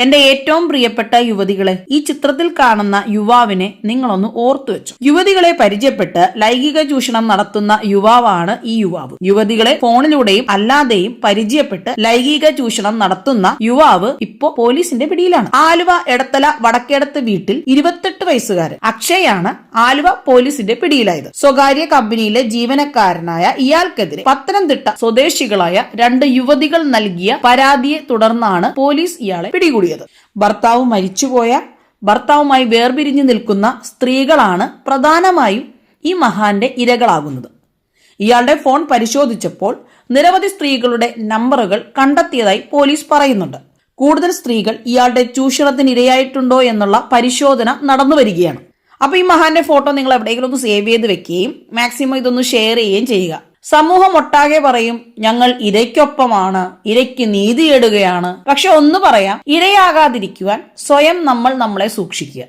എന്റെ ഏറ്റവും പ്രിയപ്പെട്ട യുവതികളെ, ഈ ചിത്രത്തിൽ കാണുന്ന യുവാവിനെ നിങ്ങളൊന്ന് ഓർത്തു വെച്ചു. യുവതികളെ പരിചയപ്പെട്ട് ലൈംഗിക ചൂഷണം നടത്തുന്ന യുവാവാണ് ഈ യുവാവ്. യുവതികളെ ഫോണിലൂടെയും അല്ലാതെയും പരിചയപ്പെട്ട് ലൈംഗിക ചൂഷണം നടത്തുന്ന യുവാവ് ഇപ്പോ പോലീസിന്റെ പിടിയിലാണ്. ആലുവ എടത്തല വടക്കേടത്ത് വീട്ടിൽ 28 വയസ്സുകാരൻ അക്ഷയാണ് ആലുവ പോലീസിന്റെ പിടിയിലായത്. സ്വകാര്യ കമ്പനിയിലെ ജീവനക്കാരനായ ഇയാൾക്കെതിരെ പത്തനംതിട്ട സ്വദേശികളായ 2 യുവതികൾ നൽകിയ പരാതിയെ തുടർന്നാണ് പോലീസ് ഇയാളെ പിടികൂടിയത്. ഭർത്താവുമായി വേർപിരിഞ്ഞു നിൽക്കുന്ന സ്ത്രീകളാണ് പ്രധാനമായും ഈ മഹാന്റെ ഇരകളാകുന്നത്. ഇയാളുടെ ഫോൺ പരിശോധിച്ചപ്പോൾ നിരവധി സ്ത്രീകളുടെ നമ്പറുകൾ കണ്ടെത്തിയതായി പോലീസ് പറയുന്നുണ്ട്. കൂടുതൽ സ്ത്രീകൾ ഇയാളുടെ ചൂഷണത്തിന് ഇരയായിട്ടുണ്ടോ എന്നുള്ള പരിശോധന നടന്നു വരികയാണ്. അപ്പൊ ഈ മഹാന്റെ ഫോട്ടോ നിങ്ങൾ എവിടെയെങ്കിലും ഒന്ന് സേവ് ചെയ്ത് വെക്കുകയും മാക്സിമം ഇതൊന്ന് ഷെയർ ചെയ്യുകയും ചെയ്യുക. സമൂഹം ഒട്ടാകെ പറയും ഞങ്ങൾ ഇരയ്ക്കൊപ്പമാണ്, ഇരയ്ക്ക് നീതി നേടുകയാണ്. പക്ഷെ ഒന്ന് പറയാം, ഇരയാകാതിരിക്കുവാൻ സ്വയം നമ്മളെ സൂക്ഷിക്കുക.